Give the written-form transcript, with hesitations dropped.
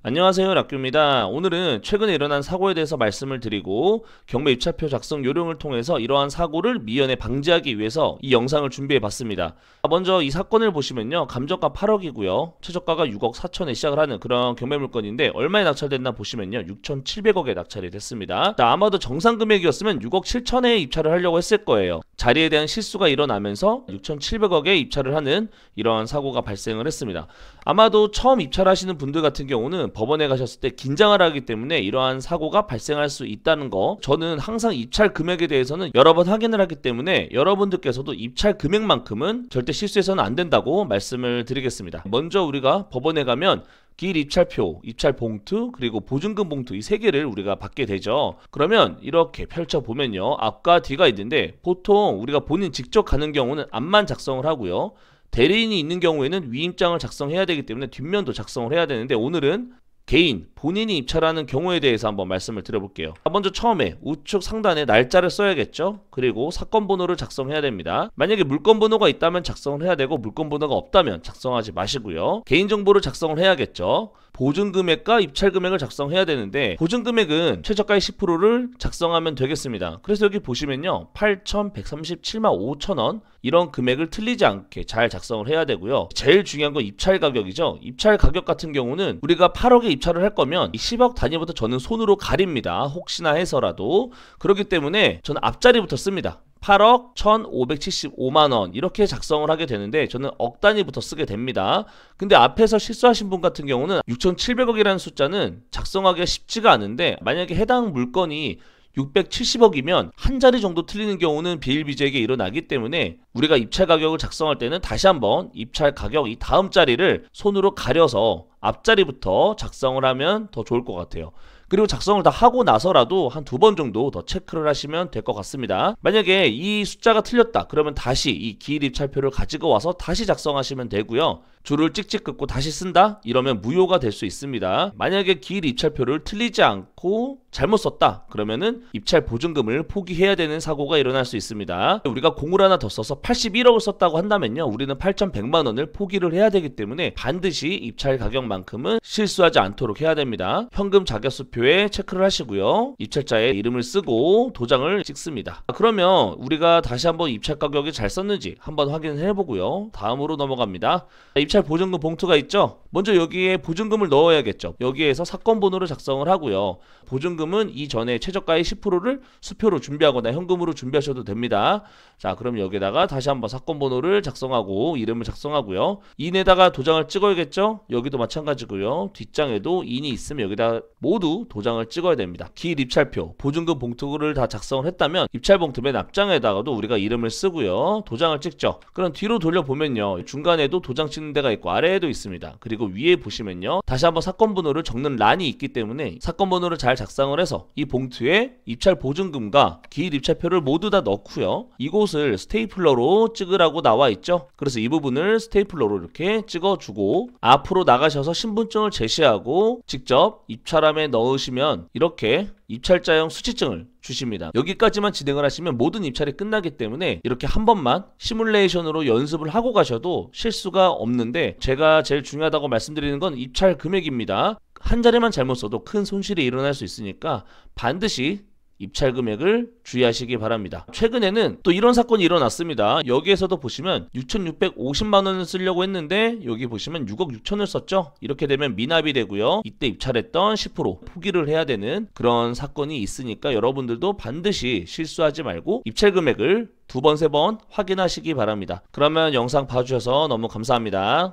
안녕하세요, 락규입니다. 오늘은 최근에 일어난 사고에 대해서 말씀을 드리고 경매 입찰표 작성 요령을 통해서 이러한 사고를 미연에 방지하기 위해서 이 영상을 준비해 봤습니다. 먼저 이 사건을 보시면요, 감정가 8억이고요 최저가가 6억 4천에 시작을 하는 그런 경매 물건인데 얼마에 낙찰됐나 보시면요 6,700억에 낙찰이 됐습니다. 아마도 정상 금액이었으면 6억 7천에 입찰을 하려고 했을 거예요. 자리에 대한 실수가 일어나면서 6,700억에 입찰을 하는 이러한 사고가 발생을 했습니다. 아마도 처음 입찰하시는 분들 같은 경우는 법원에 가셨을 때 긴장을 하기 때문에 이러한 사고가 발생할 수 있다는 거, 저는 항상 입찰 금액에 대해서는 여러 번 확인을 하기 때문에 여러분들께서도 입찰 금액만큼은 절대 실수해서는 안 된다고 말씀을 드리겠습니다. 먼저 우리가 법원에 가면 기일 입찰표, 입찰 봉투, 그리고 보증금 봉투 이 세 개를 우리가 받게 되죠. 그러면 이렇게 펼쳐보면요, 앞과 뒤가 있는데 보통 우리가 본인 직접 가는 경우는 앞만 작성을 하고요, 대리인이 있는 경우에는 위임장을 작성해야 되기 때문에 뒷면도 작성을 해야 되는데, 오늘은 개인, 본인이 입찰하는 경우에 대해서 한번 말씀을 드려볼게요. 먼저 처음에 우측 상단에 날짜를 써야겠죠. 그리고 사건 번호를 작성해야 됩니다. 만약에 물건 번호가 있다면 작성을 해야 되고, 물건 번호가 없다면 작성하지 마시고요. 개인정보를 작성을 해야겠죠. 보증금액과 입찰금액을 작성해야 되는데, 보증금액은 최저가의 10%를 작성하면 되겠습니다. 그래서 여기 보시면요 8,137만 5천원 이런 금액을 틀리지 않게 잘 작성을 해야 되고요. 제일 중요한 건 입찰 가격이죠. 입찰 가격 같은 경우는 우리가 8억에 입찰을 할 거면 10억 단위부터 저는 손으로 가립니다. 혹시나 해서라도. 그렇기 때문에 저는 앞자리부터 씁니다. 8억 1,575만원 이렇게 작성을 하게 되는데, 저는 억 단위부터 쓰게 됩니다. 근데 앞에서 실수하신 분 같은 경우는 6,700억이라는 숫자는 작성하기가 쉽지가 않은데, 만약에 해당 물건이 670억이면 한 자리 정도 틀리는 경우는 비일비재하게 일어나기 때문에 우리가 입찰 가격을 작성할 때는 다시 한번 입찰 가격 이 다음 자리를 손으로 가려서 앞자리부터 작성을 하면 더 좋을 것 같아요. 그리고 작성을 다 하고 나서라도 한 2번 정도 더 체크를 하시면 될 것 같습니다. 만약에 이 숫자가 틀렸다 그러면 다시 이 기일 입찰표를 가지고 와서 다시 작성하시면 되고요. 줄을 찍찍 긋고 다시 쓴다? 이러면 무효가 될 수 있습니다. 만약에 기일 입찰표를 틀리지 않고 잘못 썼다 그러면은 입찰 보증금을 포기해야 되는 사고가 일어날 수 있습니다. 우리가 공을 하나 더 써서 81억을 썼다고 한다면요, 우리는 8,100만원을 포기를 해야 되기 때문에 반드시 입찰 가격만큼은 실수하지 않도록 해야 됩니다. 현금 자격수표에 체크를 하시고요, 입찰자의 이름을 쓰고 도장을 찍습니다. 그러면 우리가 다시 한번 입찰 가격이 잘 썼는지 한번 확인을 해보고요, 다음으로 넘어갑니다. 입찰 보증금 봉투가 있죠. 먼저 여기에 보증금을 넣어야겠죠. 여기에서 사건 번호를 작성을 하고요, 보증금은 이전에 최저가의 10%를 수표로 준비하거나 현금으로 준비하셔도 됩니다. 자, 그럼 여기다가 다시 한번 사건 번호를 작성하고 이름을 작성하고요, 인에다가 도장을 찍어야겠죠. 여기도 마찬가지고요, 뒷장에도 인이 있으면 여기다 모두 도장을 찍어야 됩니다. 기일 입찰표, 보증금 봉투를 다 작성을 했다면 입찰 봉투 맨 앞장에다가도 우리가 이름을 쓰고요, 도장을 찍죠. 그럼 뒤로 돌려보면요, 중간에도 도장 찍는 데가 있고 아래에도 있습니다. 그리고 위에 보시면요, 다시 한번 사건 번호를 적는 란이 있기 때문에 사건 번호를 잘 작성을 해서 이 봉투에 입찰 보증금과 기일 입찰표를 모두 다 넣고요, 이곳을 스테이플러로 찍으라고 나와 있죠. 그래서 이 부분을 스테이플러로 이렇게 찍어주고 앞으로 나가셔서 신분증을 제시하고 직접 입찰함에 넣으시면 이렇게 입찰자용 수취증을 주십니다. 여기까지만 진행을 하시면 모든 입찰이 끝나기 때문에 이렇게 한 번만 시뮬레이션으로 연습을 하고 가셔도 실수가 없는데, 제가 제일 중요하다고 말씀드리는 건 입찰 금액입니다. 한 자리만 잘못 써도 큰 손실이 일어날 수 있으니까 반드시 입찰 금액을 주의하시기 바랍니다. 최근에는 또 이런 사건이 일어났습니다. 여기에서도 보시면 6,650만원을 쓰려고 했는데 여기 보시면 6억 6천을 썼죠. 이렇게 되면 미납이 되고요, 이때 입찰했던 10% 포기를 해야 되는 그런 사건이 있으니까 여러분들도 반드시 실수하지 말고 입찰 금액을 2번, 3번 확인하시기 바랍니다. 그러면 영상 봐주셔서 너무 감사합니다.